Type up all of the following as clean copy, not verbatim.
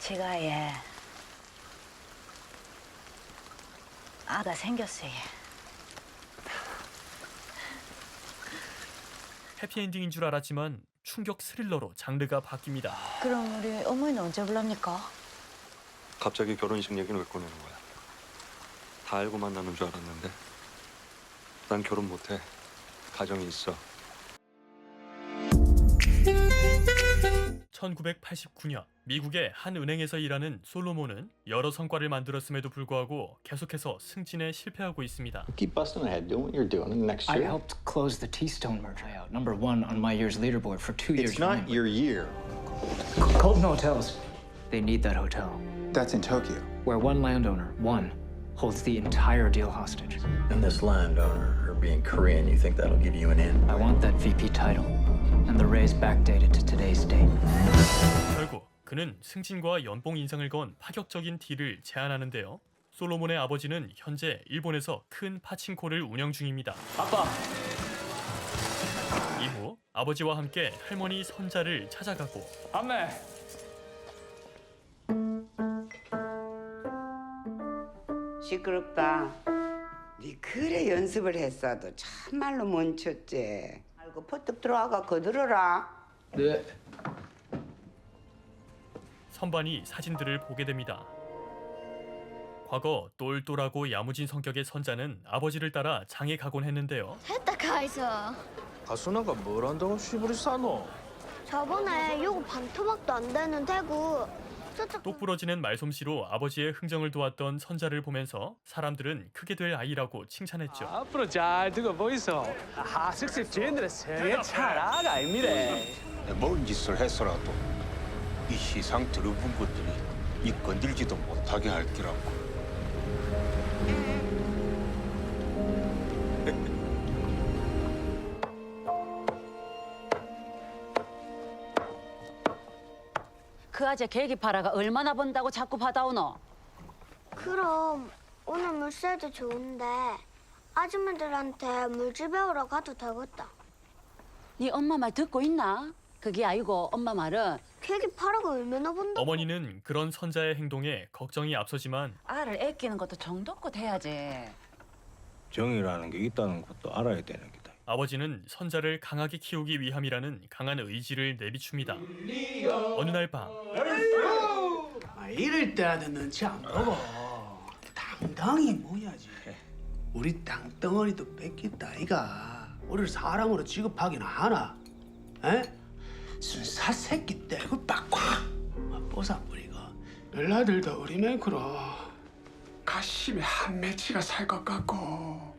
제가 아가 생겼어요. 해피엔딩인 줄 알았지만 충격 스릴러로 장르가 바뀝니다. 그럼 우리 어머니는 언제 불랍니까? 갑자기 결혼식 얘기는 왜 꺼내는 거야? 다 알고 만나는 줄 알았는데 난 결혼 못해. 가정이 있어. 1989년 미국의 한 은행에서 일하는 솔로몬은 여러 성과를 만들었음에도 불구하고 계속해서 승진에 실패하고 있습니다. Keep busting ahead, doing what you're doing. Next I year, helped close the T-Stone merger. Number one on my year's leaderboard for 2 years. it's not running. your year. Colton Hotels. They need that hotel. That's in Tokyo. Where one landowner, holds the entire deal hostage. And this landowner, her being Korean, you think that'll give you an in? I want that VP title. And the raise backdated to today's date. 결국 그는 승진과 연봉 인상을 건 파격적인 딜을 제안하는데요. 솔로몬의 아버지는 현재 일본에서 큰 파친코를 운영 중입니다. 아빠. 이후 아버지와 함께 할머니 선자를 찾아가고 아메. 시끄럽다. 네 그래 연습을 했어도 참말로 못 쳤지. 알고 퍼뜩 들어와가 거들어라. 네. 선반이 사진들을 보게 됩니다. 과거 똘똘하고 야무진 성격의 선자는 아버지를 따라 장에 가곤 했는데요. 됐다 가이서. 가수나가 뭘 한다고 시부리 싸노? 저번에 요거 반토막도 안 되는 대구 저쪽 똑부러지는 말솜씨로 아버지의 흥정을 도왔던 선자를 보면서 사람들은 크게 될 아이라고 칭찬했죠. 앞으로 잘 두고 보이소. 하숙집 주인들은 세게 잘아가 아닙니다. 뭔 짓을 했어라도 이 시상 들어본 것들이 이 건들지도 못하게 할 기라고. 그 아재 계기파라가 얼마나 번다고 자꾸 받아오노? 그럼 오늘 물살도 좋은데 아줌마들한테 물질 배우러 가도 되겠다. 네 엄마 말 듣고 있나? 그게 아니고 엄마 말은 계기파라가 얼마나 본다. 어머니는 그런 선자의 행동에 걱정이 앞서지만 알을 아끼는 것도 정도껏 해야지. 정이라는 게 있다는 것도 알아야 되는 기다. 아버지는 선자를 강하게 키우기 위함이라는 강한 의지를 내비춥니다. 어느 날 밤 이럴 때는 눈치 안 보고 당당히 모여야지. 우리 땅덩어리도 뺏겼다 이가. 우리를 사람으로 취급하기나 하나? 에? 순사 새끼 떼고 빡꽉 뽀사뿌리고 널라들도 우리 맹크로 가심에 한 매치가 살 것 같고.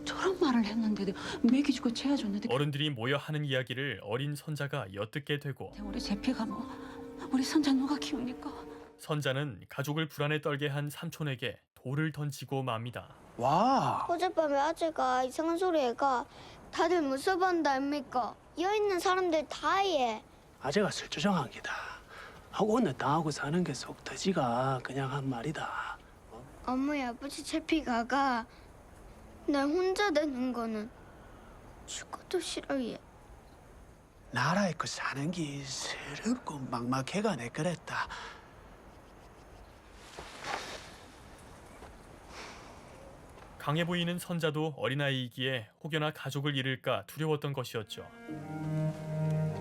저런 말을 했는데도 먹이주고 재워줬는데 어른들이 모여 하는 이야기를 어린 선자가 엿듣게 되고 우리 제피가 뭐 우리 손자 누가 키우니까? 선자는 가족을 불안에 떨게 한 삼촌에게 돌을 던지고 맙니다. 와. 어젯밤에 아재가 이상한 소리 해가 다들 무서워한다 아닙니까? 여기 있는 사람들 다 해. 아재가 슬쩍한 기다. 하고 오늘 당하고 사는 게 속 터지가 그냥 한 말이다. 어머니 아버지 제피가가 나 혼자 되는 거는 죽어도 싫어해. 나라에 그 사는 게 서럽고 막막해가 내 그랬다. 강해 보이는 선자도 어린아이이기에 혹여나 가족을 잃을까 두려웠던 것이었죠.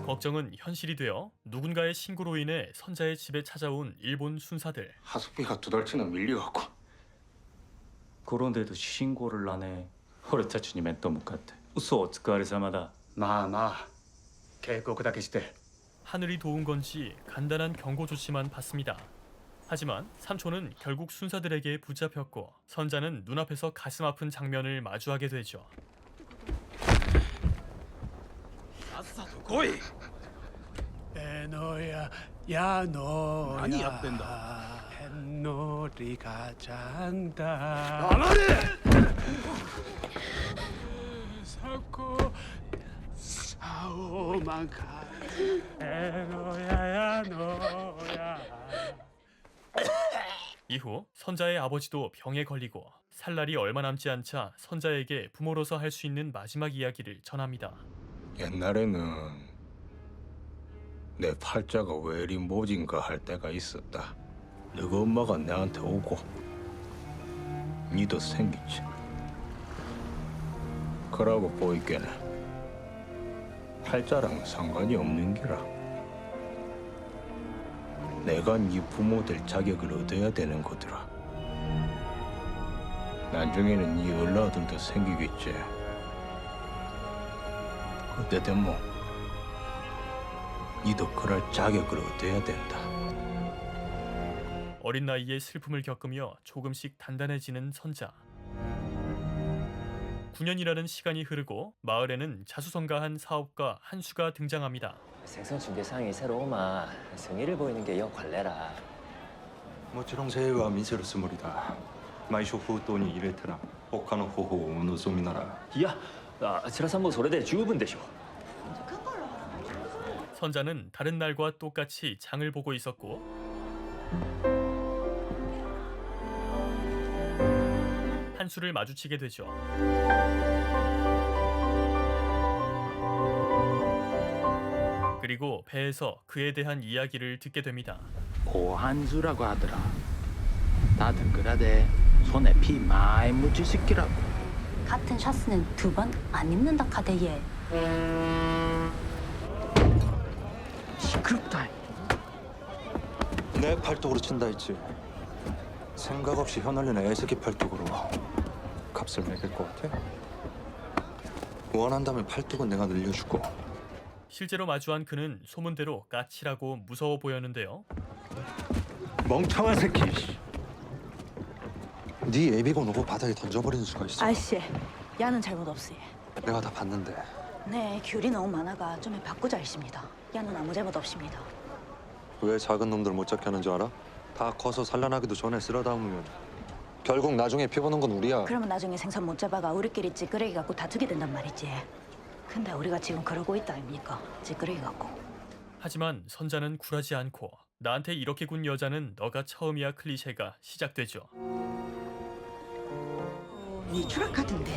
걱정은 현실이 되어 누군가의 신고로 인해 선자의 집에 찾아온 일본 순사들. 하숙비가 2달치나 밀려갖고.転んでると신고를 안 해. 俺たちに面と向かって嘘お疲れ様だ。まあまあ警告だけして。 하늘이 도운 건지 간단한 경고 조치만 받습니다. 하지만 삼촌은 결국 순사들에게 붙잡혔고 선자는 눈앞에서 가슴 아픈 장면을 마주하게 되죠. 에노야 야노야 많이 약된다. 햇놀이가 잔다. 나만해! 사고 사오만 가. 에노야 야노야. 이후 선자의 아버지도 병에 걸리고 살 날이 얼마 남지 않자 선자에게 부모로서 할 수 있는 마지막 이야기를 전합니다. 옛날에는 내 팔자가 왜 이리 모진가 할 때가 있었다. 너가 엄마가 내한테 오고 니도 생기지. 그러고 보이게는 팔자랑 상관이 없는 기라. 내가 네 부모 될 자격을 얻어야 되는 거더라. 나중에는 네 얼라들도 생기겠지. 그때 되면 니도 그럴 자격을 얻어야 된다. 어린 나이에 슬픔을 겪으며 조금씩 단단해지는 선자. 9년이라는 시간이 흐르고 마을에는 자수성가한 사업가 한수가 등장합니다. 생선 중개상이 새로 오마 성의를 보이는 게 영 관례라. 모처럼 새해와 미세를 스물이다. 마이쇼프 돈이 이랬더라. 혹하는 호호 노소미나라. いや、あちらさんもそれで十分でしょう。 선자는 다른 날과 똑같이 장을 보고 있었고 한수를 마주치게 되죠. 그리고 배에서 그에 대한 이야기를 듣게 됩니다. 고한수라고 하더라. 다들 그러대. 손에 피 많이 묻힌 새끼라고. 같은 샤스는 2번 안 입는다 카대예. 시끄럽다. 내 팔뚝으로 친다 했지. 생각 없이 혀날리는 애새끼 팔뚝으로 값을 매길 것 같아? 원한다면 팔뚝은 내가 늘려주고. 실제로 마주한 그는 소문대로 까칠하고 무서워 보였는데요. 멍청한 새끼. 네 애비고 놓고 바닥에 던져버리는 수가 있어. 아저씨, 야는 잘못 없어요. 내가 다 봤는데. 네, 귤이 너무 많아가 좀 바꾸자 했습니다. 야는 아무 잘못 없습니다. 왜 작은 놈들 못 잡게 하는 줄 알아? 다 커서 산란하기도 전에 쓸어담으면 결국 나중에 피보는 건 우리야. 그러면 나중에 생선 못 잡아가 우리끼리 찌끄레기 갖고 다투게 된단 말이지. 근데 우리가 지금 그러고 있다 아닙니까? 찌끄레기 갖고. 하지만 선자는 굴하지 않고 나한테 이렇게 군 여자는 너가 처음이야 클리셰가 시작되죠. 네 추락하던데.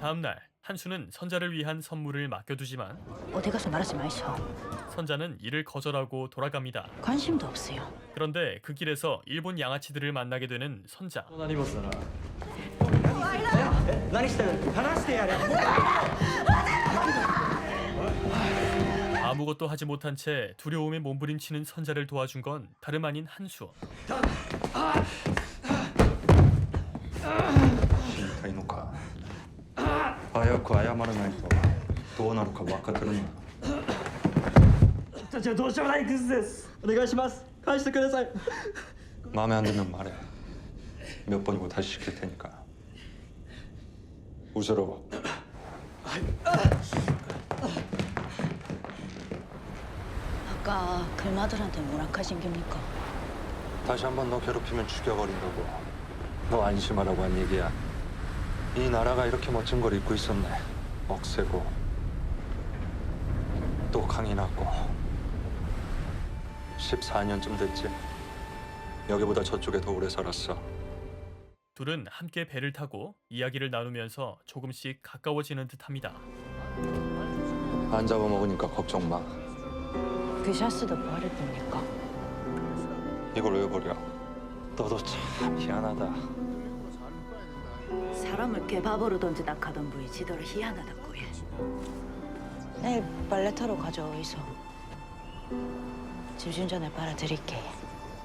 다음 날 한수는 선자를 위한 선물을 맡겨두지만 어디 가서 말하지 마이소. 선자는 이를 거절하고 돌아갑니다. 관심도 없어요. 그런데 그 길에서 일본 양아치들을 만나게 되는 선자. 아무것도 하지 못한 채 두려움에 몸부림치는 선자를 도와준 건 다름 아닌 한수. いいのか早く謝らないとどうなるか分かってるんだ。僕たちはどうしようもないクズです。お願いします。返してください。 마음에 안 들면 말해. 몇 번이고 다시 시킬 테니까. 웃으러. 아까 글마들한테 뭐라 하신 겁니까? 다시 한 번 너 괴롭히면 죽여버린다고. 너 안심하라고 한 얘기야. 이 나라가 이렇게 멋진 걸 잊고 있었네. 억세고 또 강인하고 14년쯤 됐지. 여기보다 저쪽에 더 오래 살았어. 둘은 함께 배를 타고 이야기를 나누면서 조금씩 가까워지는 듯합니다. 안 잡아먹으니까 걱정 마. 그 샤스도 버렸습니까? 이걸 왜 버려? 너도 참 희한하다. 사람을 개밥으로 던지다 가던 부이 지도를 희한하다고 해. 내일 빨래터로 가져오이소. 집 좀 전에 빨아드릴게.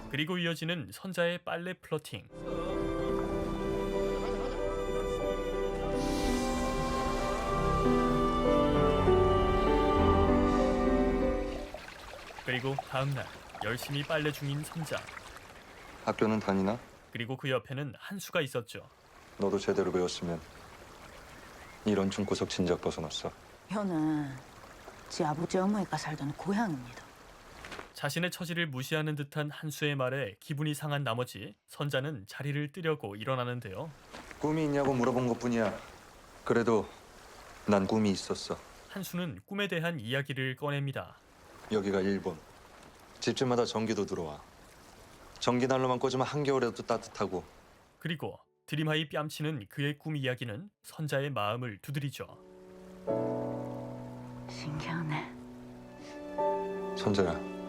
그리고 이어지는 선자의 빨래 플러팅. 그리고 다음 날 열심히 빨래 중인 선자. 학교는 다니나? 그리고 그 옆에는 한수가 있었죠. 너도 제대로 배웠으면 이런 중구석 진작 벗어났어. 현은 지 아버지 어머니가 살던 고향입니다. 자신의 처지를 무시하는 듯한 한수의 말에 기분이 상한 나머지 선자는 자리를 뜨려고 일어나는데요. 꿈이 있냐고 물어본 것뿐이야. 그래도 난 꿈이 있었어. 한수는 꿈에 대한 이야기를 꺼냅니다. 여기가 일본. 집집마다 전기도 들어와. 전기난로만 꽂으면 한겨울에도 따뜻하고. 그리고 드림하이 뺨치는 그의 꿈 이야기는 선자의 마음을 두드리죠. 신기하네. 선자야.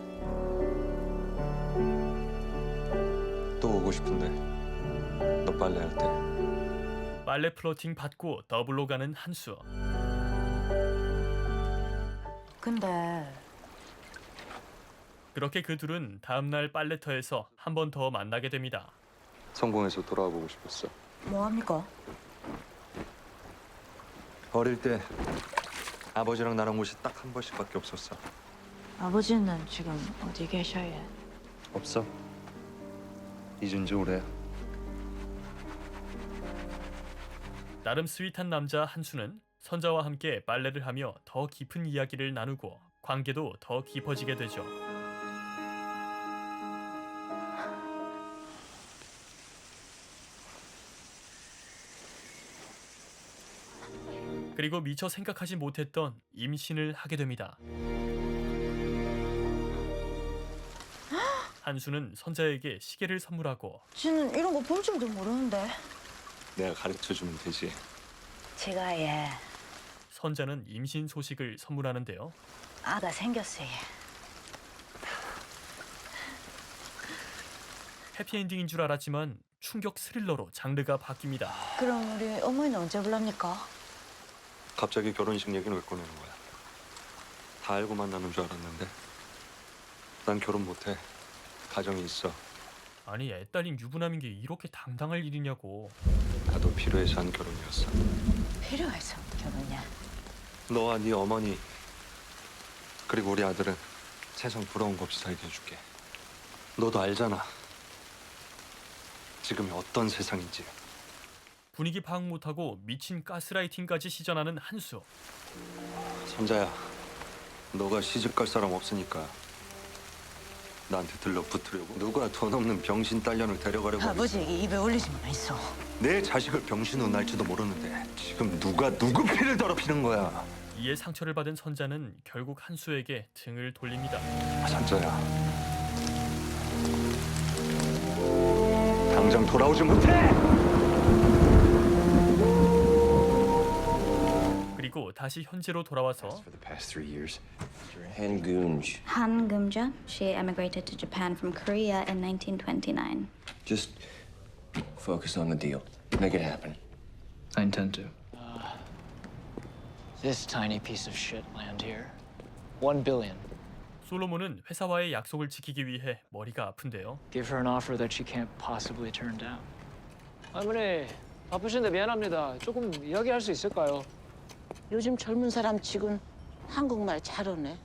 또 오고 싶은데 너 빨래할 때. 빨래 플로팅 받고 더블로 가는 한수. 근데 그렇게 그 둘은 다음날 빨래터에서 한 번 더 만나게 됩니다. 성공해서 돌아와 보고 싶었어. 뭐합니까? 어릴 때 아버지랑 나랑 옷이 딱 한 번씩밖에 없었어. 아버지는 지금 어디 계셔요? 없어. 잊은 지 오래야. 나름 스윗한 남자 한수는 선자와 함께 빨래를 하며 더 깊은 이야기를 나누고 관계도 더 깊어지게 되죠. 그리고 미처 생각하지 못했던 임신을 하게 됩니다. 한수는 선자에게 시계를 선물하고 쟤는 이런 거 볼 줄도 모르는데. 내가 가르쳐주면 되지. 제가 선자는 임신 소식을 선물하는데요. 아가 생겼어요. 해피엔딩인 줄 알았지만 충격 스릴러로 장르가 바뀝니다. 그럼 우리 어머니는 언제 불랍니까? 갑자기 결혼식 얘기는 왜 꺼내는 거야? 다 알고 만나는 줄 알았는데 난 결혼 못해. 가정이 있어. 아니 애딸인 유부남인 게 이렇게 당당할 일이냐고. 나도 필요해서 한 결혼이었어. 필요해서 결혼이야. 너와 네 어머니 그리고 우리 아들은 세상 부러운 거 없이 살게 해줄게. 너도 알잖아. 지금이 어떤 세상인지. 분위기 파악 못하고 미친 가스라이팅까지 시전하는 한수. 선자야, 너가 시집갈 사람 없으니까 나한테 들러붙으려고 누가 돈 없는 병신 딸년을 데려가려고 아버지에게 입에 올리지만 있어. 내 자식을 병신으로 날지도 모르는데 지금 누가 누구 피를 더럽히는 거야. 이에 상처를 받은 선자는 결국 한수에게 등을 돌립니다. 선자야, 당장 돌아오지 못해. 그리고 다시 현재로 돌아와서 Han Gunj. Han Gumja. She emigrated to Japan from Korea in 1929. Just focus on the deal. Make it happen. I intend to. This tiny piece of shit land here. 1 billion. 솔로몬은 회사와의 약속을 지키기 위해 머리가 아픈데요. Give her an offer that she can't possibly turn down. 할머니, 바쁘신데 미안합니다. 조금 이야기할 수 있을까요? 요즘 젊은 사람 치곤 한국말 잘하네.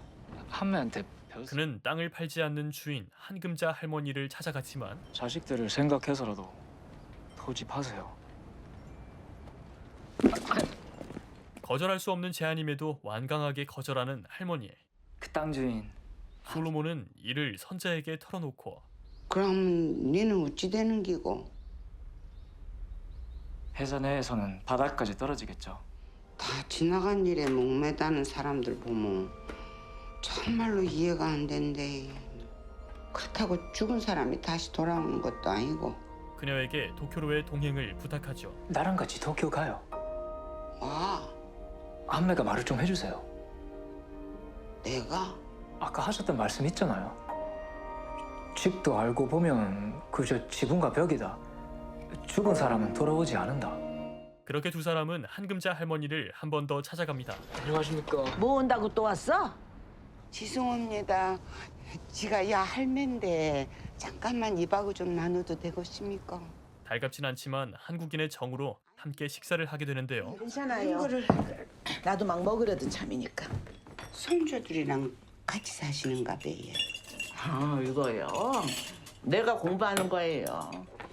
한매한테 배웠어. 그는 땅을 팔지 않는 주인 한금자 할머니를 찾아갔지만 자식들을 생각해서라도 포집하세요. 거절할 수 없는 제안임에도 완강하게 거절하는 할머니. 그 땅 주인. 솔로몬은 이를 선자에게 털어놓고 그럼 니는 어찌 되는 기고? 회사 내에서는 바닥까지 떨어지겠죠. 다 지나간 일에 목매다는 사람들 보면 정말로 이해가 안 된대. 그렇다고 죽은 사람이 다시 돌아오는 것도 아니고. 그녀에게 도쿄로의 동행을 부탁하죠. 나랑 같이 도쿄 가요. 와, 한매가 말을 좀 해주세요. 내가? 아까 하셨던 말씀 있잖아요. 집도 알고 보면 그저 지붕과 벽이다. 죽은 사람은 돌아오지 않는다. 그렇게 두 사람은 한금자 할머니를 한 번 더 찾아갑니다. 안녕하십니까. 뭐 온다고 또 왔어? 죄송합니다. 지가 야 할매인데 잠깐만 입하고 좀 나눠도 되겠습니까? 달갑진 않지만 한국인의 정으로 함께 식사를 하게 되는데요. 괜찮아요. 이거를 나도 막 먹으려도 참이니까. 손주들이랑 같이 사시는가 봐요. 아, 이거요. 내가 공부하는 거예요.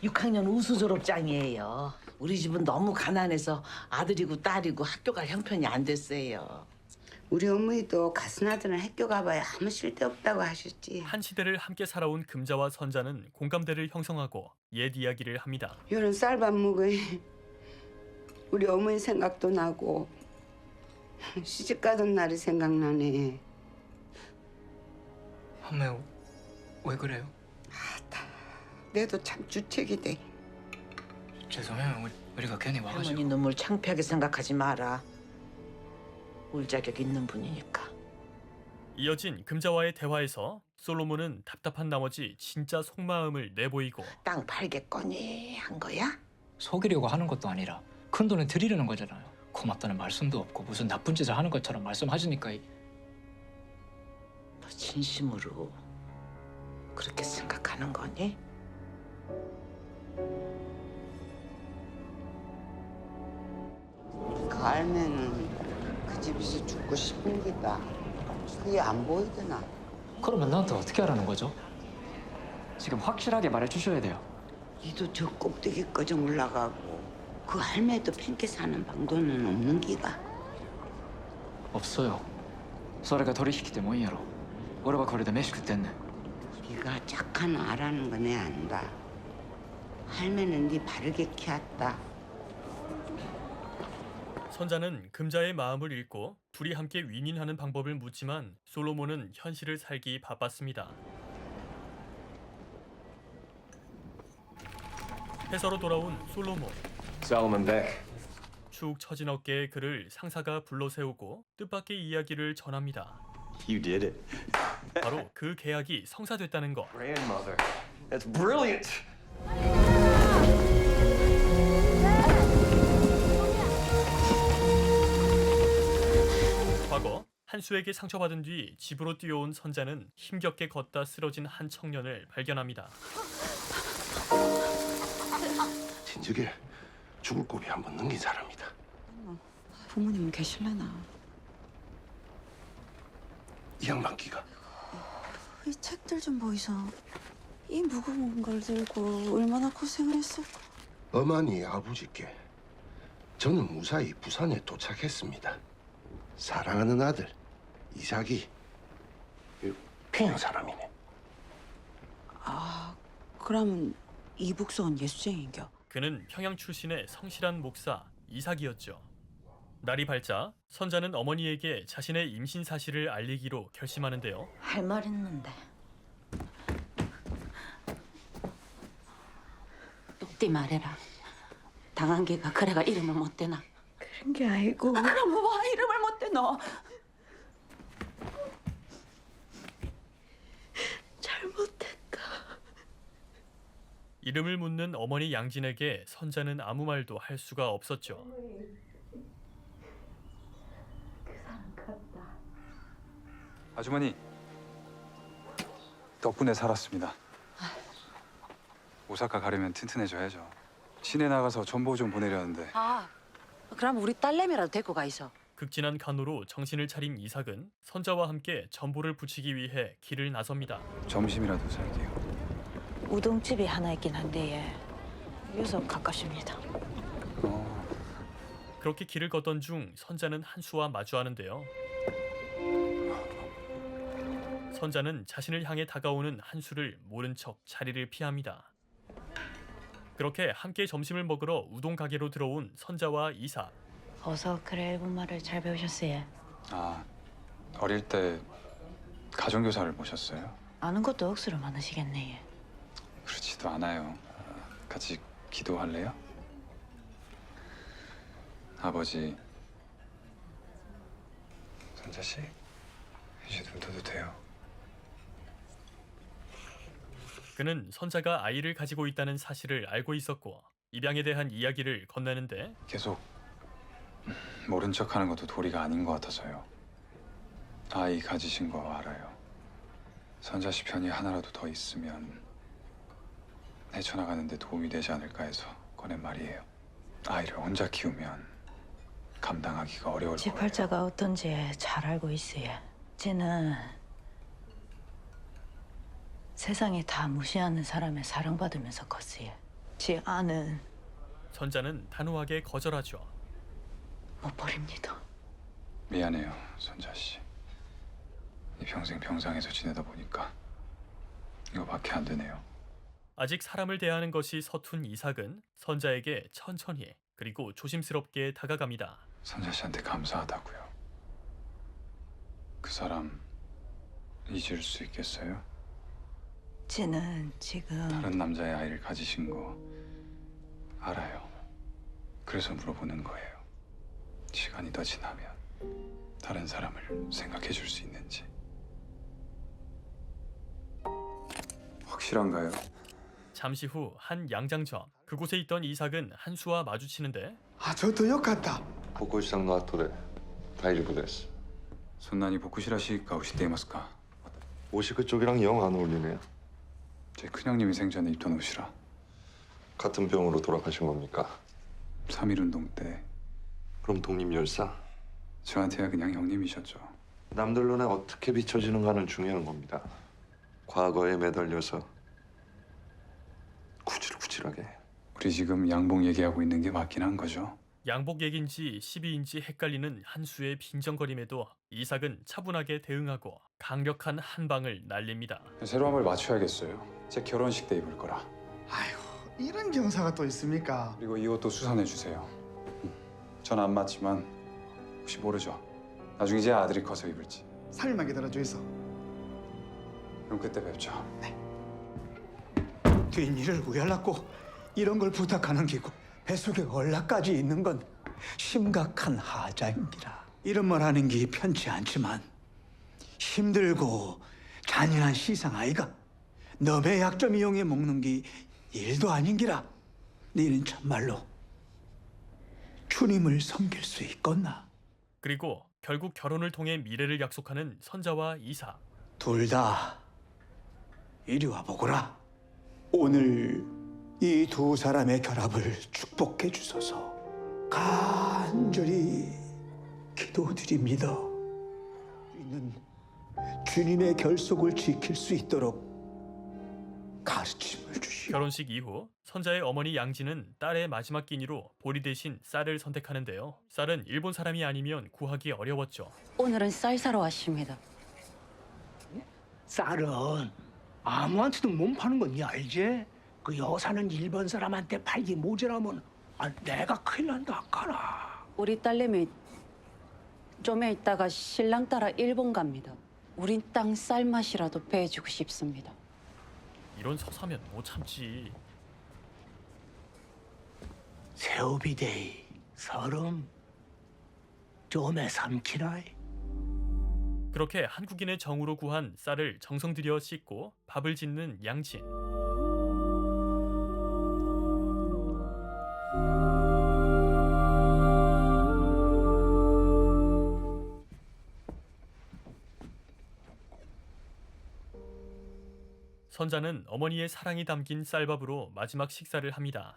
6학년 우수 졸업장이에요. 우리 집은 너무 가난해서 아들이고 딸이고 학교 갈 형편이 안 됐어요. 우리 어머니도 가스나들은 학교 가봐야 아무 쓸데없다고 하셨지. 한 시대를 함께 살아온 금자와 선자는 공감대를 형성하고 옛 이야기를 합니다. 요런 쌀밥 먹어 우리 어머니 생각도 나고 시집 가던 날이 생각나네. 한매 왜 그래요? 내도 참 주책이 돼. 죄송해요. 우리가 괜히 와가지고. 할머니 눈물 창피하게 생각하지 마라. 울 자격 있는 분이니까. 이어진 금자와의 대화에서 솔로몬은 답답한 나머지 진짜 속마음을 내보이고 땅 팔겠거니 한 거야? 속이려고 하는 것도 아니라 큰 돈을 드리려는 거잖아요. 고맙다는 말씀도 없고 무슨 나쁜 짓을 하는 것처럼 말씀하시니까 너 진심으로 그렇게 생각하는 거니? 그 알면은 그 집에서 죽고 싶은 기다. 그게 안 보이더나. 그러면 나한테 어떻게 하라는 거죠? 지금 확실하게 말해주셔야 돼요. 니도 저 꼭대기까지 올라가고 그 할매도 팽개 사는 방도는 없는 기가. 없어요. それが取引でもいいやろ。俺はこれで飯食ってんねん。 네가 착한 아라는 거 내 안다. 할매는 네 바르게 키웠다. 선자는 금자의 마음을 읽고 둘이 함께 윈윈하는 방법을 묻지만 솔로몬은 현실을 살기 바빴습니다. 회사로 돌아온 솔로몬. Solomon Beck. 축 처진 어깨에 그를 상사가 불러세우고 뜻밖의 이야기를 전합니다. You did it. 바로 그 계약이 성사됐다는 것. Grandmother. That's brilliant. 과거 한수에게 상처받은 뒤 집으로 뛰어온 선자는 힘겹게 걷다 쓰러진 한 청년을 발견합니다. 진즉에 죽을 고비 한번 넘긴 사람이다. 부모님은 계실래나? 이 양반 끼가 이 책들 좀 보이소. 이 무거운 걸 들고 얼마나 고생을 했을까. 어머니 아버지께 저는 무사히 부산에 도착했습니다. 사랑하는 아들 이삭이 평양 사람이네. 아, 그럼 이북선 예수쟁인겨? 그는 평양 출신의 성실한 목사 이삭이었죠. 날이 밝자 선자는 어머니에게 자신의 임신 사실을 알리기로 결심하는데요. 할 말 있는데. 똑띠 말해라. 당한 게가 그래가 이름을 못 대나. 그런 게 아니고. 그럼 와 이름을 못 대너. 잘못했다. 이름을 묻는 어머니 양진에게 선자는 아무 말도 할 수가 없었죠. 아주머니, 덕분에 살았습니다. 오사카 가려면 튼튼해져야죠. 시내 나가서 전보 좀 보내려는데. 아, 그럼 우리 딸내미라도 데리고 가 있어. 극진한 간호로 정신을 차린 이삭은 선자와 함께 전보를 붙이기 위해 길을 나섭니다. 점심이라도 살게요. 우동집이 하나 있긴 한데 여기서 가깝습니다. 그렇게 길을 걷던 중 선자는 한수와 마주하는데요. 선자는 자신을 향해 다가오는 한수를 모른 척 자리를 피합니다. 그렇게 함께 점심을 먹으러 우동 가게로 들어온 선자와 이삭. 어서 그래 일본말을 잘 배우셨어요. 아, 어릴 때 가정교사를 모셨어요? 아는 것도 억수로 많으시겠네. 그렇지도 않아요. 같이 기도할래요? 아버지. 선자 씨, 이제 눈 떠도 돼요. 그는 선자가 아이를 가지고 있다는 사실을 알고 있었고 입양에 대한 이야기를 건네는데 계속 모른 척하는 것도 도리가 아닌 것 같아서요. 아이 가지신 거 알아요. 선자 씨 편이 하나라도 더 있으면 헤쳐나가는 데 도움이 되지 않을까 해서 꺼낸 말이에요. 아이를 혼자 키우면 감당하기가 어려울 제 거예요. 팔자가 어떤지 잘 알고 있어요. 쟤는 세상에 다 무시하는 사람의 사랑받으면서 컸어요. 제 아는 선자는 단호하게 거절하죠. 못 버립니다. 미안해요, 선자 씨. 이 평생 병상에서 지내다 보니까 이거밖에 안 되네요. 아직 사람을 대하는 것이 서툰 이삭은 선자에게 천천히 그리고 조심스럽게 다가갑니다. 선자 씨한테 감사하다고요. 그 사람 잊을 수 있겠어요? 쟤는 지금 다른 남자의 아이를 가지신 거 알아요. 그래서 물어보는 거예요. 시간이 더 지나면 다른 사람을 생각해 줄 수 있는지. 확실한가요? 잠시 후 한 양장점. 그곳에 있던 이삭은 한수와 마주치는데 저도よかった 복고시장の後で大丈夫です そんなに僕らしい顔していますか? 옷이 그쪽이랑 영 안 어울리네요. 제 큰형님이 생전에 입던 옷이라. 같은 병으로 돌아가신 겁니까? 3.1운동 때. 그럼 독립열사? 저한테야 그냥 형님이셨죠. 남들 눈에 어떻게 비춰지는가는 중요한 겁니다. 과거에 매달려서 구질구질하게. 우리 지금 양복 얘기하고 있는 게 맞긴 한 거죠? 양복 얘긴지 시비인지 헷갈리는 한수의 빈정거림에도 이삭은 차분하게 대응하고 강력한 한 방을 날립니다. 새로 한번 맞춰야겠어요. 제 결혼식 때 입을 거라. 이런 경사가 또 있습니까? 그리고 이 옷도 수선해 주세요. 전 안 맞지만 혹시 모르죠. 나중에 제 아들이 커서 입을지. 3일만 기다려주이소. 그럼 그때 뵙죠. 뒷일을 우열났고 이런 걸 부탁하는 기고 뱃속에 얼락까지 있는 건 심각한 하자입니다. 이런 말 하는 게 편치 않지만 힘들고 잔인한 시상 아이가 너의 약점 이용해 먹는 게 일도 아닌 기라. 너는 참말로 주님을 섬길 수 있겠나? 그리고 결국 결혼을 통해 미래를 약속하는 선자와 이삭. 둘 다 이리 와보거라. 오늘 이 두 사람의 결합을 축복해 주소서 간절히 기도드립니다. 우리는 주님의 결속을 지킬 수 있도록 가르침을 주시오. 결혼식 이후 선자의 어머니 양진은 딸의 마지막 끼니로 보리 대신 쌀을 선택하는데요. 쌀은 일본 사람이 아니면 구하기 어려웠죠. 오늘은 쌀 사러 왔습니다. 쌀은 아무한테도 못 파는 건 니 알지? 그 여사는 일본 사람한테 팔기 모자라면 내가 큰일 난다 아까라. 우리 딸내미 좀 있다가 신랑 따라 일본 갑니다. 우린 땅 쌀맛이라도 배해주고 싶습니다. 이런 서사면 못 참지. 새우비데이 서름 좀에 삼키라이. 그렇게 한국인의 정으로 구한 쌀을 정성 들여 씻고 밥을 짓는 양진. 선자는 어머니의 사랑이 담긴 쌀밥으로 마지막 식사를 합니다.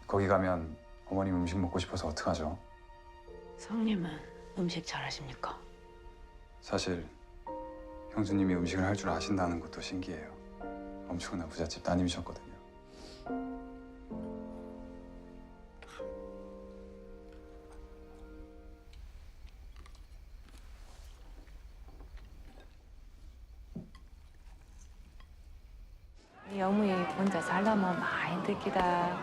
거기 가면 어머님 음식 먹고 싶어서 어떡하죠? 성님은 음식 잘하십니까? 사실 형수님이 음식을 할 줄 아신다는 것도 신기해요. 엄청난 부잣집 따님이셨거든요. 이 어머니 혼자 살려면 많이 들기다.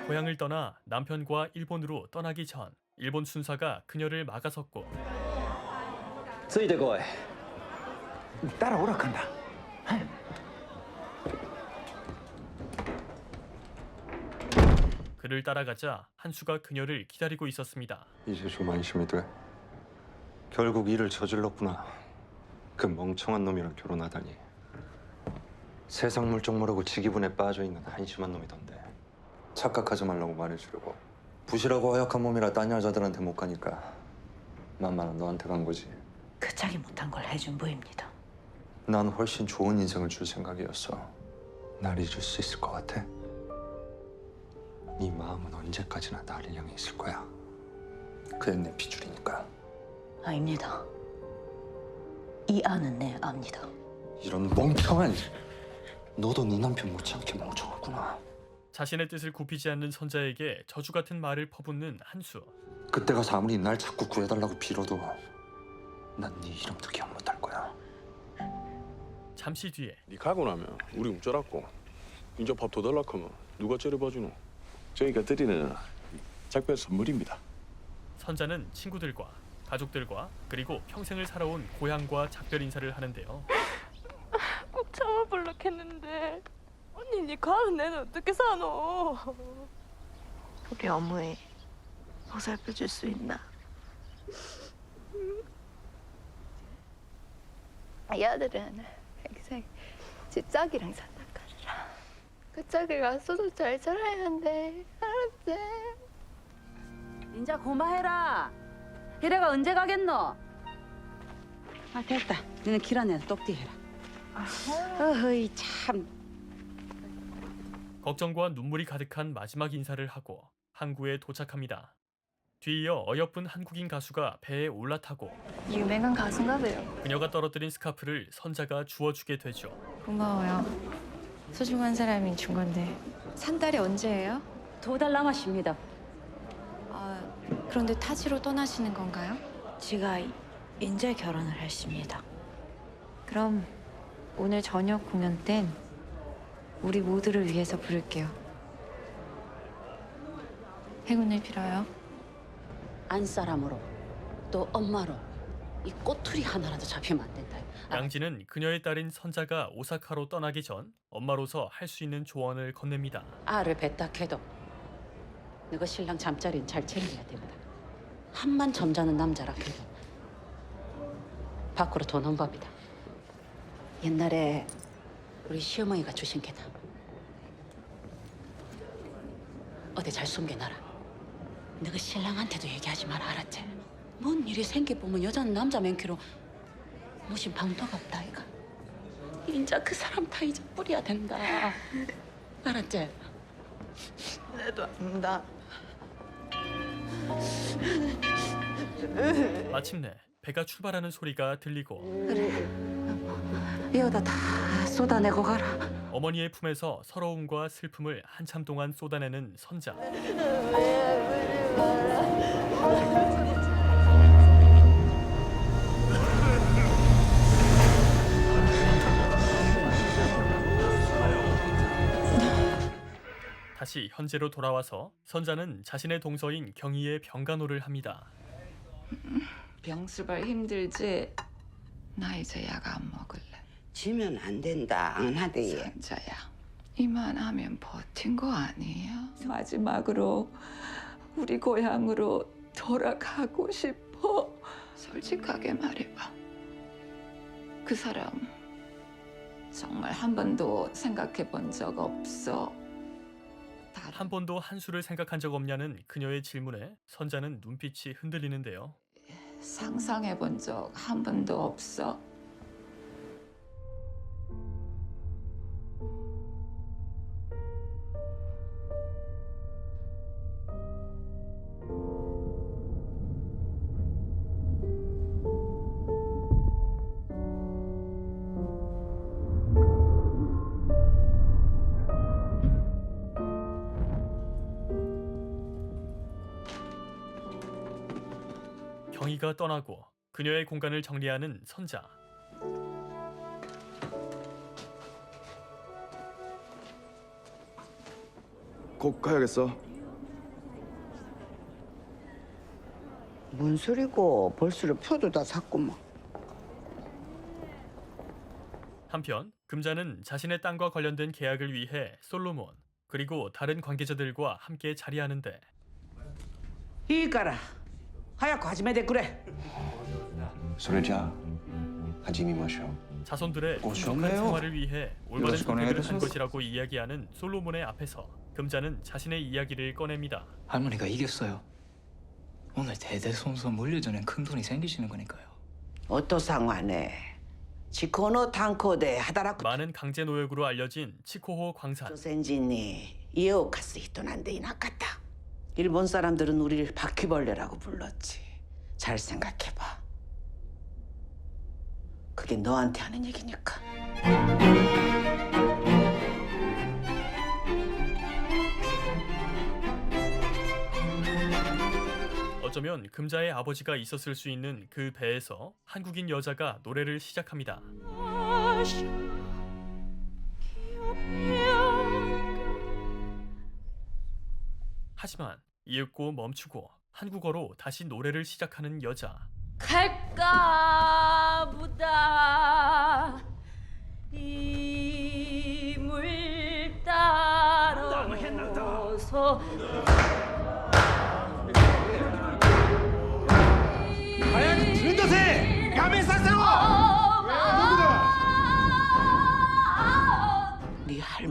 고향을 떠나 남편과 일본으로 떠나기 전 일본 순사가 그녀를 막아섰고 ついてこい 따라오라 한다. 그를 따라가자 한수가 그녀를 기다리고 있었습니다. 이제 좀 안심이 돼. 결국 일을 저질렀구나. 그 멍청한 놈이랑 결혼하다니. 세상 물정 모르고 지 기분에 빠져있는 한심한 놈이던데. 착각하지 말라고 말해주려고. 부실하고 허약한 몸이라 딴 여자들한테 못 가니까 만만한 너한테 간 거지. 그 자기 못한 걸 해준 부입니다. 난 훨씬 좋은 인생을 줄 생각이었어. 날 잊을 수 있을 것 같아? 네 마음은 언제까지나 나를 향해 있을 거야. 그냥 내 핏줄이니까. 아닙니다. 이 안은 내 압니다. 이런 멍청한... 너도 네 남편 못지않게 멍청하구나. 자신의 뜻을 굽히지 않는 선자에게 저주 같은 말을 퍼붓는 한수. 그때 가서 아무리 날 자꾸 구해달라고 빌어도 난 네 이름도 기억 못할 거야. 잠시 뒤에 네 가고 나면 우리 움짤았고 이제 밥 더 달라 하면 누가 째려봐주노? 저희가 드리는 작별 선물입니다. 선자는 친구들과 가족들과 그리고 평생을 살아온 고향과 작별 인사를 하는데요. 꼭 참아보려고 했는데 언니 니 가는 내는 어떻게 사노? 우리 어머니 보살펴줄 수 있나? 이 아들은 집 짝이랑 산다 카더라. 그 짝이가 소도 잘 살아야 한대. 알았지? 인자 고마해라. 이래가 언제 가겠노? 아 됐다. 너는 길 안에서 똑띠 해라. 어허이 참. 걱정과 눈물이 가득한 마지막 인사를 하고 항구에 도착합니다. 뒤이어 어여쁜 한국인 가수가 배에 올라타고 유명한 가수인가 봐요. 그녀가 떨어뜨린 스카프를 선자가 주워주게 되죠. 고마워요. 소중한 사람이 준 건데. 산달이 언제예요? 2달 남았습니다. 아, 그런데 타지로 떠나시는 건가요? 제가 인제 결혼을 했습니다. 그럼 오늘 저녁 공연 땐 우리 모두를 위해서 부를게요. 행운을 빌어요. 안사람으로 또 엄마로 이 꼬투리 하나라도 잡히면 안 된다. 양지는 그녀의 딸인 선자가 오사카로 떠나기 전 엄마로서 할 수 있는 조언을 건넵니다. 알을 뱉다 해도 너가 신랑 잠자리는 잘 챙겨야 된다. 한만 점잖은 남자라 해도 밖으로 돈 온 법이다. 옛날에 우리 시어머니가 주신 게다. 어디 잘 숨겨놔라. 너가 신랑한테도 얘기하지 마라, 알았지? 뭔 일이 생겨보면 여자는 남자 맨키로 무슨 방도가 없다, 이가. 인자 그 사람 다 이제 뿌려야 된다. 알았지? 나도 안다. 마침내 배가 출발하는 소리가 들리고 이거다 다 쏟아내고 가라. 어머니의 품에서 서러움과 슬픔을 한참 동안 쏟아내는 선자. 다시 현재로 돌아와서 선자는 자신의 동서인 경희의 병간호를 합니다. 병수발 힘들지? 나 이제 약 안 먹을래. 지면 안 된다. 안 하대. san자야, 이만하면 버틴 거 아니야? 마지막으로 우리 고향으로 돌아가고 싶어. 솔직하게 말해봐. 그 사람 정말 한 번도 생각해 본 적 없어? 한 번도 한수를 생각한 적 없냐는 그녀의 질문에 선자는 눈빛이 흔들리는데요. 상상해 본 적 한 번도 없어? 경희가 떠나고 그녀의 공간을 정리하는 선자. 곧 가야겠어. 뭔 소리고 벌써 표도 다 샀구만. 한편 금자는 자신의 땅과 관련된 계약을 위해 솔로몬 그리고 다른 관계자들과 함께 자리하는데 이까라 하얗고 하지마 대꾸래. それじゃあ始めましょう. 자손들의 행복한 생활을 위해 올바른 선택을 한 것이라고 이야기하는 솔로몬의 앞에서 금자는 자신의 이야기를 꺼냅니다. 할머니가 이겼어요. 오늘 대대손손 물려주는 큰 돈이 생기시는 거니까요. 어떠 상황에 치코노 탄코데 하다라쿠 많은 강제 노역으로 알려진 치코호 광산. 조센진이 이에오카스 히토난데 이나카타. 일본 사람들은 우리를 바퀴벌레라고 불렀지. 잘 생각해봐. 그게 너한테 하는 얘기니까. 어쩌면 금자의 아버지가 있었을 수 있는 그 배에서 한국인 여자가 노래를 시작합니다. 하지만 이윽고 멈추고 한국어로 다시 노래를 시작하는 여자. 갈까 보다 이 물 따라서 하얀 들도세 야매 사세요.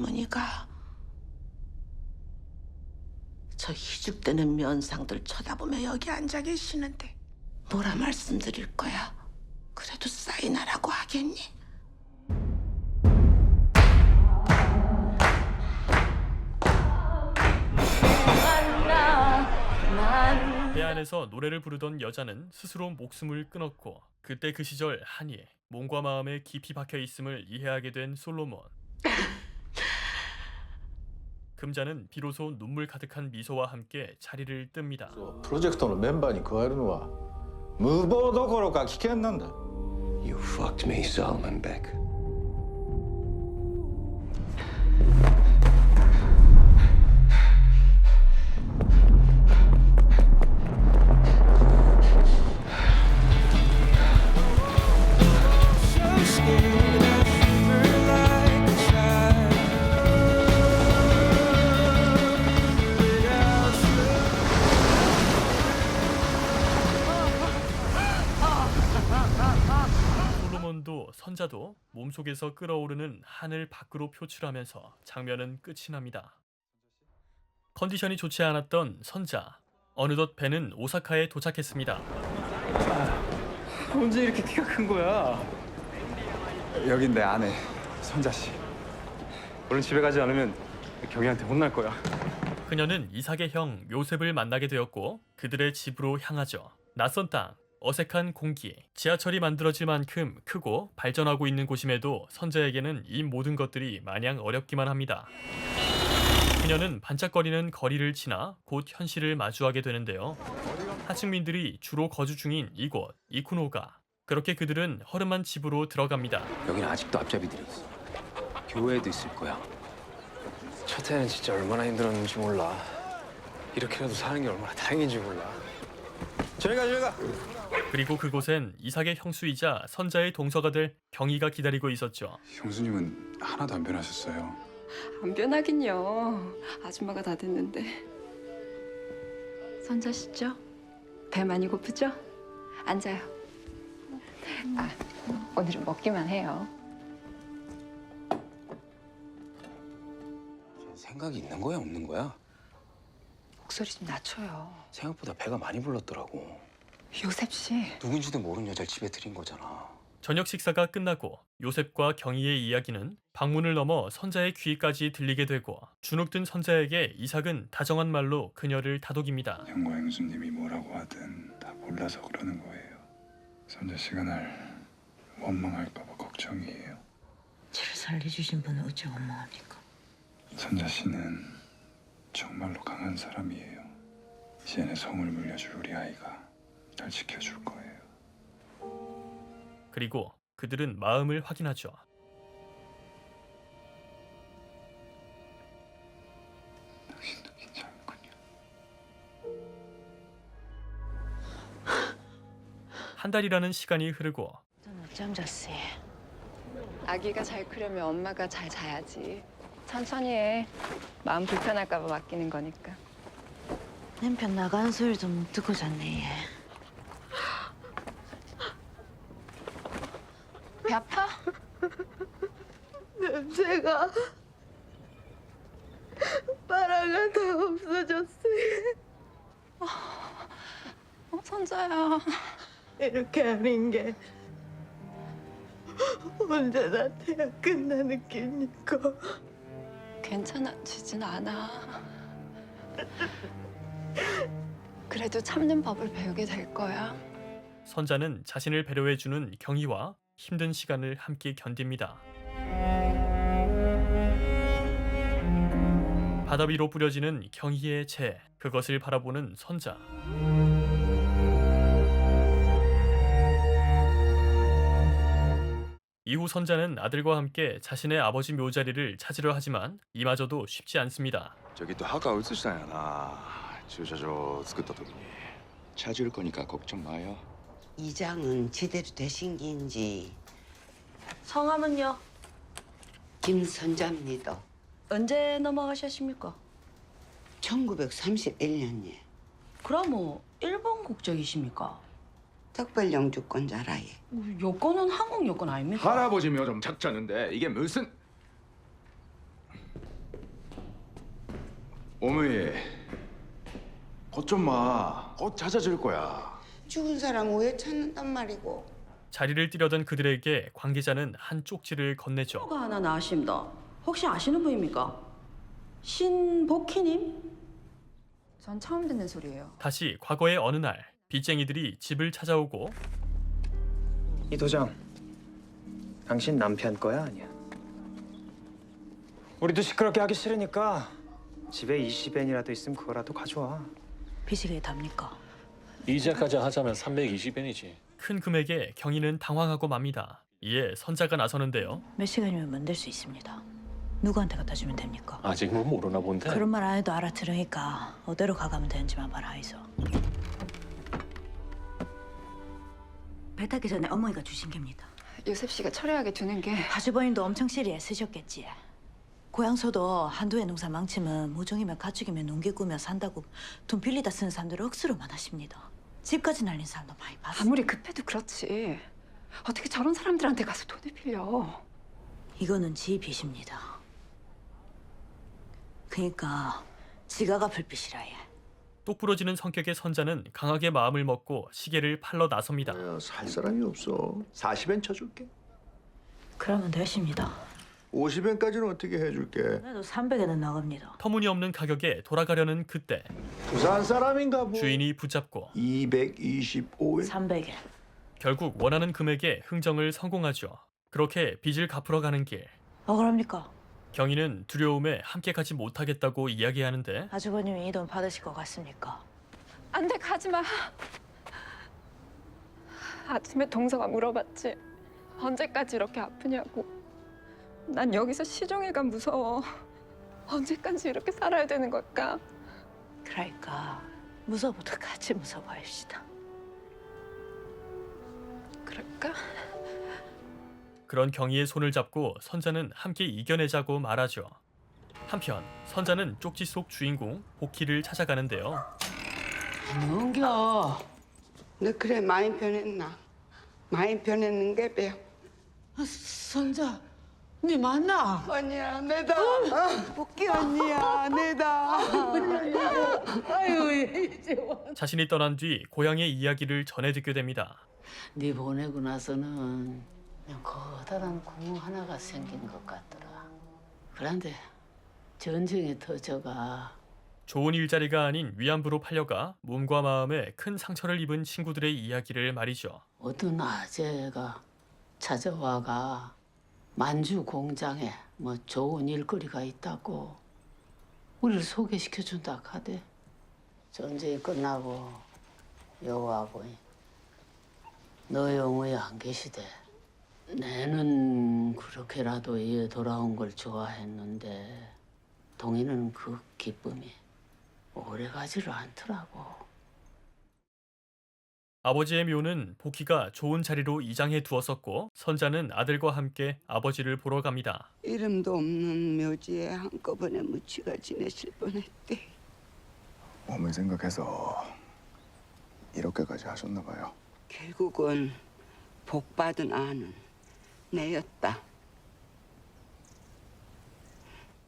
할머니가 저 희죽대는 면상들 쳐다보며 여기 앉아 계시는데 뭐라 말씀드릴 거야? 그래도 사인하라고 하겠니? 배 안에서 노래를 부르던 여자는 스스로 목숨을 끊었고 그때 그 시절 한이 몸과 마음에 깊이 박혀 있음을 이해하게 된 솔로몬. 금자는 비로소 눈물 가득한 미소와 함께 자리를 뜹니다. プロジェクトのメンバーに加えるのは無謀どころか危険なんだ。 You fucked me, Solomon Beck. 솔로몬도 선자도 몸속에서 끓어오르는 한을 밖으로 표출하면서 장면은 끝이 납니다. 컨디션이 좋지 않았던 선자. 어느덧 배는 오사카에 도착했습니다. 언제 이렇게 키가 큰 거야? 여긴 내 아내, 선자 씨. 얼른 집에 가지 않으면 경희한테 혼날 거야. 그녀는 이삭의 형 요셉을 만나게 되었고 그들의 집으로 향하죠. 낯선 땅, 어색한 공기, 지하철이 만들어질 만큼 크고 발전하고 있는 곳임에도 선자에게는 이 모든 것들이 마냥 어렵기만 합니다. 그녀는 반짝거리는 거리를 지나 곧 현실을 마주하게 되는데요. 하층민들이 주로 거주 중인 이곳, 이쿠노가. 그렇게 그들은 허름한 집으로 들어갑니다. 여긴 아직도 앞잡이들이 있어. 교회에도 있을 거야. 첫 해는 진짜 얼마나 힘들었는지 몰라. 이렇게라도 사는 게 얼마나 다행인지 몰라. 저리 가. 그리고 그곳엔 이삭의 형수이자 선자의 동서가 될 경희가 기다리고 있었죠. 형수님은 하나도 안 변하셨어요. 안 변하긴요. 아줌마가 다 됐는데. 선자시죠? 배 많이 고프죠? 앉아요. 아, 오늘은 먹기만 해요. 생각이 있는 거야, 없는 거야? 목소리 좀 낮춰요. 생각보다 배가 많이 불렀더라고. 요셉 씨. 누군지도 모르는 여자를 집에 들인 거잖아. 저녁 식사가 끝나고 요셉과 경희의 이야기는 방문을 넘어 선자의 귀까지 들리게 되고 주눅든 선자에게 이삭은 다정한 말로 그녀를 다독입니다. 형과 형수님이 뭐라고 하든 다 몰라서 그러는 거예요. 선자 씨가 날 원망할까 봐 걱정이에요. 저를 살려주신 분은 어찌 원망합니까? 선자 씨는 정말로 강한 사람이에요. 이제는 성을 물려줄 우리 아이가 날 지켜줄 거예요. 그리고 그들은 마음을 확인하죠. 당신도 괜찮군요. 한 달이라는 시간이 흐르고 저는 어쩜 잤어요? 아기가 잘 크려면 엄마가 잘 자야지. 천천히 해. 마음 불편할까 봐 맡기는 거니까. 남편 나가는 소리 좀 듣고 잤네. 배 아파? 냄새가 바라가 다 없어졌어요. 선자야. 이렇게 하는 게 언제나 태야 끝나는 길니까. 괜찮아지진 않아. 그래도 참는 법을 배우게 될 거야. 선자는 자신을 배려해주는 경희와 힘든 시간을 함께 견딥니다. 바다 위로 뿌려지는 경희의 재, 그것을 바라보는 선자. 이후 선자는 아들과 함께 자신의 아버지 묘자리를 찾으려 하지만 이마저도 쉽지 않습니다. 저기 또 하가 으쓰시다야나 주차장 作った時に 찾을 거니까 걱정 마요. 이장은 제대로 되신 긴지. 성함은요? 김선자입니다. 언제 넘어가셨습니까? 1931년에 그럼 일본 국적이십니까? 특별 영주권자라예. 여권은 한국 여권 아닙니까? 할아버지 묘좀 작자는데 이게 무슨 어머니, 걱정 마. 곧 찾아줄 거야. 죽은 사람 왜 찾는단 말이고. 자리를 뛰려던 그들에게 관계자는 한 쪽지를 건네죠. 가 하나 나왔습니다. 혹시 아시는 분입니까? 신복희님? 전 처음 듣는 소리예요. 다시 과거의 어느 날 빚쟁이들이 집을 찾아오고 이 도장 당신 남편 거야 아니야? 우리도 시끄럽게 하기 싫으니까 집에 20엔이라도 있으면 그거라도 가져와. 빚이 답니까? 이자까지 하자면 320엔이지. 큰 금액에 경희는 당황하고 맙니다. 이에 선자가 나서는데요. 몇 시간이면 만들 수 있습니다. 누구한테 갖다 주면 됩니까? 아직 뭐 모르나 본데. 그런 말 안 해도 알아들으니까 어디로 가가면 되는지만 말하이소. 배 타기 전에 어머니가 주신 겁니다. 요셉 씨가 철회하게 두는 게 하주버님도 엄청 실이 애쓰셨겠지. 고향서도 한두 해 농사 망치면 모종이면 가축이면 농기 꾸며 산다고 돈 빌리다 쓰는 사람들 억수로만 하십니다. 집까지 날린 사람도 많이 봤어. 아무리 급해도 그렇지. 어떻게 저런 사람들한테 가서 돈을 빌려? 이거는 지 빚입니다. 그러니까 지가 갚을 빚이라 해. 똑부러지는 성격의 선자는 강하게 마음을 먹고 시계를 팔러 나섭니다. 살 사람이 없어. 40엔 쳐줄게. 그러면 되십니다. 50엔까지는 어떻게 해줄게. 그래도 300엔은 나갑니다. 터무니없는 가격에 돌아가려는 그때 부산 사람인가 뭐. 주인이 붙잡고 225엔. 300엔. 결국 원하는 금액에 흥정을 성공하죠. 그렇게 빚을 갚으러 가는 길 억울합니까? 경희는 두려움에 함께 가지 못하겠다고 이야기하는데 아주버님이 이 돈 받으실 것 같습니까? 안 돼, 가지 마. 아침에 동서가 물어봤지. 언제까지 이렇게 아프냐고. 난 여기서 시종일관 무서워. 언제까지 이렇게 살아야 되는 걸까? 그러니까 무서워도 같이 무서워합시다. 그럴까? 그런 경희의 손을 잡고 선자는 함께 이겨내자고 말하죠. 한편 선자는 쪽지 속 주인공 복희를 찾아가는데요. 뭔겨? 너 그래 많이 변했나? 많이 변했는 게 선자, 네 맞나? 언니야, 내다. 복희 언니야, 내다. 아유, 이제 자신이 떠난 뒤 고향의 이야기를 전해 듣게 됩니다. 네 보내고 나서는 그냥 커다란 구멍 하나가 생긴 것 같더라. 그런데 전쟁에 터져가 좋은 일자리가 아닌 위안부로 팔려가 몸과 마음에 큰 상처를 입은 친구들의 이야기를 말이죠. 어떤 아재가 찾아와가 만주 공장에 뭐 좋은 일거리가 있다고 우리를 소개시켜준다 하대. 전쟁이 끝나고 여호와고 너 영호에 안 계시대. 내는 그렇게라도 얘 돌아온 걸 좋아했는데 동이는 그 기쁨이 오래가지를 않더라고. 아버지의 묘는 복희가 좋은 자리로 이장해 두었었고 선자는 아들과 함께 아버지를 보러 갑니다. 이름도 없는 묘지에 한꺼번에 묻히가 지내실 뻔했대. 어머니 생각해서 이렇게까지 하셨나 봐요. 결국은 복 받은 아는 내였다.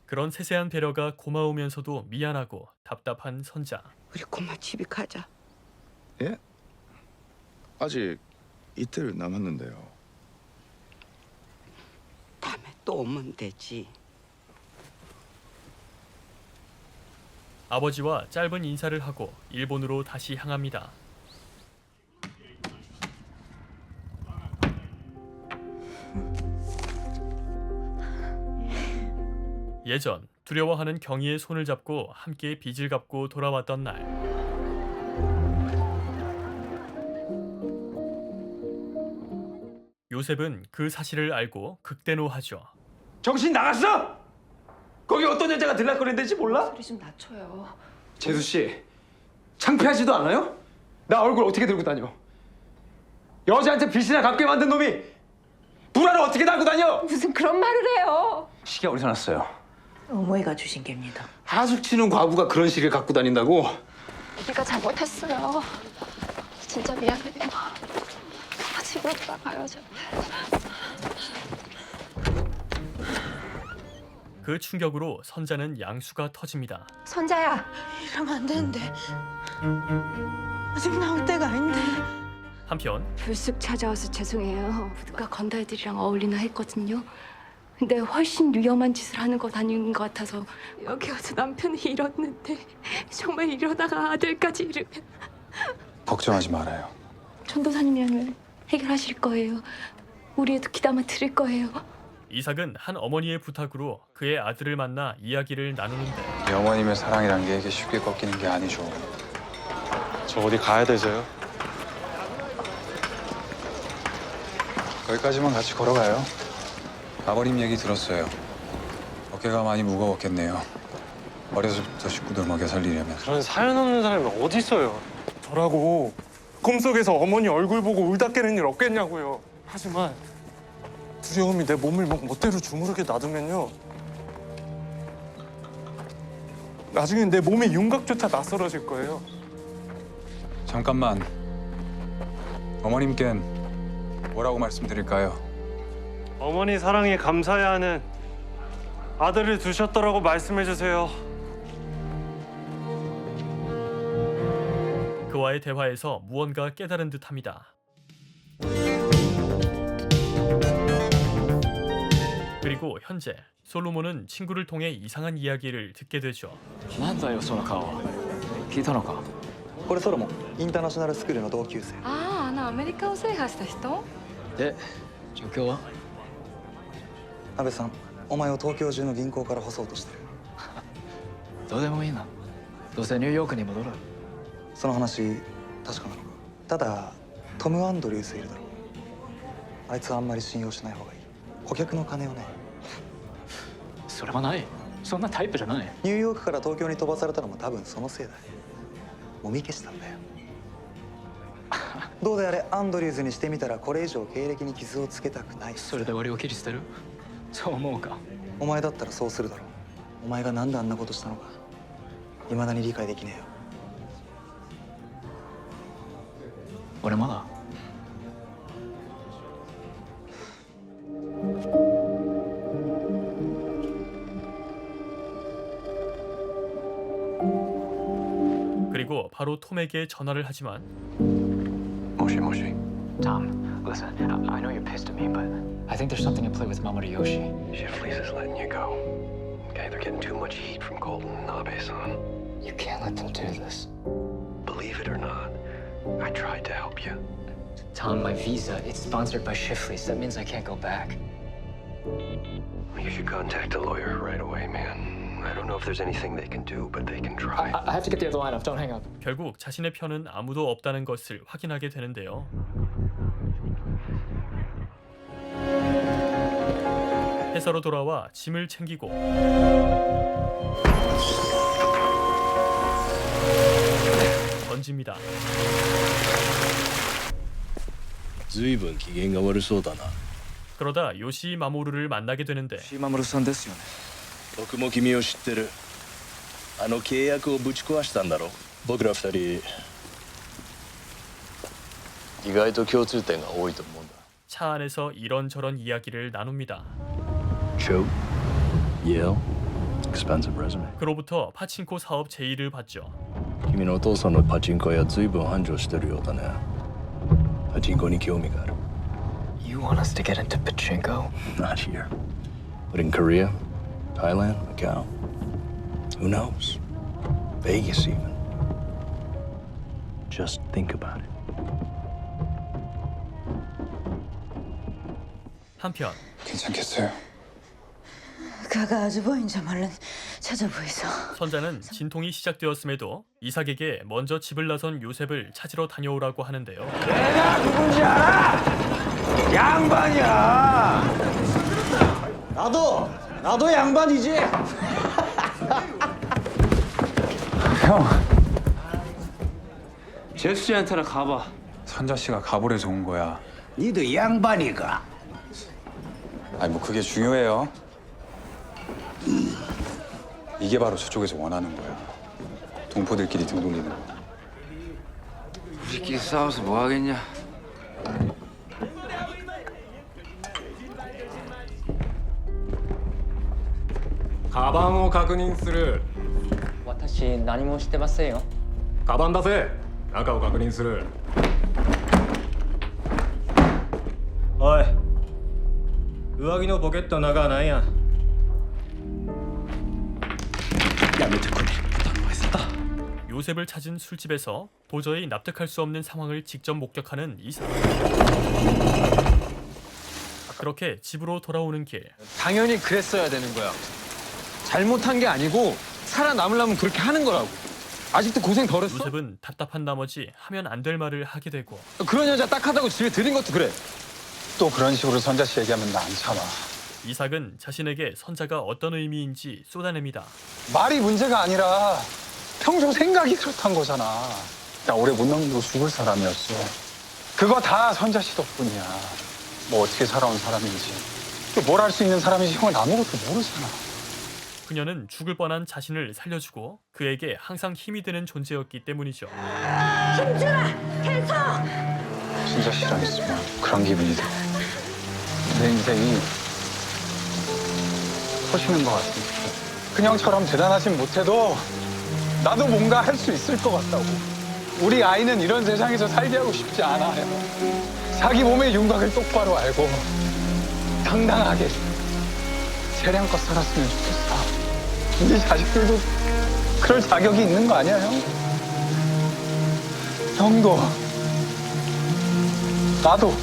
그런 세세한 배려가 고마우면서도 미안하고 답답한 선자. 우리 고마 집에 가자. 예? 아직 이틀 남았는데요. 다음에 또 오면 되지. 아버지와 짧은 인사를 하고 일본으로 다시 향합니다. 예전 두려워하는 경희의 손을 잡고 함께 빚을 갚고 돌아왔던 날. 요셉은 그 사실을 알고 극대노하죠. 정신 나갔어? 거기 어떤 여자가 들락거리는지 몰라? 소리 좀 낮춰요. 재수 씨, 창피하지도 않아요? 나 얼굴 어떻게 들고 다녀? 여자한테 빚이나 갚게 만든 놈이 불화를 어떻게 달고 다녀? 무슨 그런 말을 해요? 시계 어디서 났어요? 어머니가 주신 겁니다. 하숙 치는 과부가 그런 시계를 갖고 다닌다고? 우리가 잘못했어요. 진짜 미안해요. 집으로 돌아가요, 제발. 그 충격으로 선자는 양수가 터집니다. 선자야. 이러면 안 되는데. 아직 나올 때가 아닌데. 한편 불쑥 찾아와서 죄송해요. 누가 건달들이랑 어울리나 했거든요. 근데 훨씬 위험한 짓을 하는 것 아닌 것 같아서 여기 와서 남편을 잃었는데 정말 이러다가 아들까지 잃으면 걱정하지 말아요. 전도사님이라면 해결하실 거예요. 우리에도 귀담아 들을 거예요. 이삭은 한 어머니의 부탁으로 그의 아들을 만나 이야기를 나누는데 어머님의 사랑이란 게 이게 쉽게 꺾이는 게 아니죠. 저 어디 가야 되세요? 거기까지만 같이 걸어가요. 아버님 얘기 들었어요. 어깨가 많이 무거웠겠네요. 어려서부터 식구들 먹여 살리려면. 그런 사연 없는 사람이 어디 있어요? 저라고 꿈속에서 어머니 얼굴 보고 울다 깨는 일 없겠냐고요. 하지만 두려움이 내 몸을 멋대로 주무르게 놔두면요. 나중엔 내 몸의 윤곽조차 낯설어질 거예요. 잠깐만. 어머님께는 뭐라고 말씀드릴까요? 어머니 사랑에 감사해야 하는 아들을 두셨더라고 말씀해 주세요. 그와의 대화에서 무언가 깨달은 듯합니다. 그리고 현재 솔로몬은 친구를 통해 이상한 이야기를 듣게 되죠. なんだよその顔。聞いたのか。これソロモンインターナショナルスクールの同級生。ああ、あのアメリカを制覇した人？で状況は？安倍さん、お前を東京中の銀行から干そうとしてる。どうでもいいな。どうせニューヨークに戻る。その話確かなのか？ただトム・アンドリュースいるだろう。あいつはあんまり信用しない方がいい。顧客の金をね。それはない。そんなタイプじゃない。ニューヨークから東京に飛ばされたのも多分そのせいだ。もみ消したんだよ。どうであれアンドリューズにしてみたらこれ以上経歴に傷をつけたくない。それで割を切り捨てる？そう思うか。お前だったらそうするだろう。お前がなんであんなことしたのか未だに理解できねえよ。俺まだ。 그리고 바로 톰에게 전화를 하지만 모시. Tom, listen. I know you're pissed at me, but I think there's something in play with Mamoru Yoshi. Shifley's is letting you go. Okay, they're getting too much heat from Golden and Abe-san. You can't let them do this. Believe it or not, I tried to help you. Tom, my visa, it's sponsored by Shifley's. That means I can't go back. You should contact a lawyer right away, man. I don't know if there's anything they can do, but they can try. I have to get the other line up. Don't hang up. 결국 자신의 편은 아무도 없다는 것을 확인하게 되는데요. 회사로 돌아와 짐을 챙기고 던집니다. 随分機嫌が悪そうだな。 그러다 요시 마모루를 만나게 되는데 マモルさんですよね。僕も君を知ってる。あの契約をぶち壊したんだろ。僕ら二人意外と共通点が多いと思うんだ。 차 안에서 이런저런 이야기를 나눕니다. Joe, Yale, expensive resume. 그로부터 파친코 사업 제의를 받죠. 君のお父さんのパチンコ屋随分繁盛してるようだね。パチンコに興味がある。 You want us to get into pachinko? Not here, but in Korea, Thailand, Macau. Who knows? Vegas even. Just think about it. 한편 괜찮겠어요? 가가 아주 보인자 말른 찾아보이소. 선자는 진통이 시작되었음에도 이삭에게 먼저 집을 나선 요셉을 찾으러 다녀오라고 하는데요. 내가 누군지 알아? 양반이야. 나도 양반이지. 형. 제수 씨한테나 가봐. 선자 씨가 가보래서 온 거야. 니도 양반이가. 아니 뭐 그게 중요해요. 이게 바로 저쪽에서 원하는 거야. 동포들끼리 등 돌리는 거. 우리끼리 싸워서 뭐 하겠냐? カバンを確認する。私何もしてませんよ。カバン出せ。中を確認する。おい、上着のポケットの中はないやん。やめてくれ。 요셉을 찾은 술집에서 도저히 납득할 수 없는 상황을 직접 목격하는 이사. 그렇게 집으로 돌아오는 길. 당연히 그랬어야 되는 거야. 잘못한 게 아니고 살아남으려면 그렇게 하는 거라고. 아직도 고생 덜했어? 요셉은 답답한 나머지 하면 안 될 말을 하게 되고. 그런 여자 딱하다고 집에 들인 것도 그래. 또 그런 식으로 선자 씨 얘기하면 나 안 참아. 이삭은 자신에게 선자가 어떤 의미인지 쏟아냅니다. 말이 문제가 아니라 평소 생각이 그렇단 거잖아. 나 오래 못 넘기고 죽을 사람이었어. 그거 다 선자 씨 덕분이야. 뭐 어떻게 살아온 사람인지, 또 뭘 할 수 있는 사람인지 형은 아무것도 모르잖아. 그녀는 죽을 뻔한 자신을 살려주고 그에게 항상 힘이 되는 존재였기 때문이죠. 힘주라! 계속! 선자 씨랑 있으면 그런 기분이 들어. 내 인생이 터지는 것 같아. 그냥처럼 대단하진 못해도 나도 뭔가 할 수 있을 것 같다고. 우리 아이는 이런 세상에서 살게 하고 싶지 않아요. 자기 몸의 윤곽을 똑바로 알고 당당하게 재량껏 살았으면 좋겠어. 우리 자식들도 그럴 자격이 있는 거 아니야, 형? 형도 나도.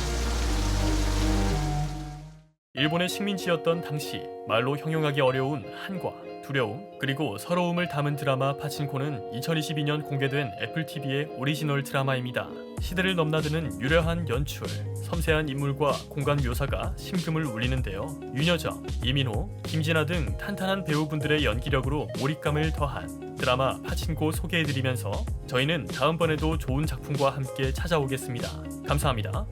일본의 식민지였던 당시 말로 형용하기 어려운 한과, 두려움, 그리고 서러움을 담은 드라마 파친코는 2022년 공개된 애플 TV의 오리지널 드라마입니다. 시대를 넘나드는 유려한 연출, 섬세한 인물과 공간 묘사가 심금을 울리는데요. 윤여정, 이민호, 김진아 등 탄탄한 배우분들의 연기력으로 몰입감을 더한 드라마 파친코 소개해드리면서 저희는 다음번에도 좋은 작품과 함께 찾아오겠습니다. 감사합니다.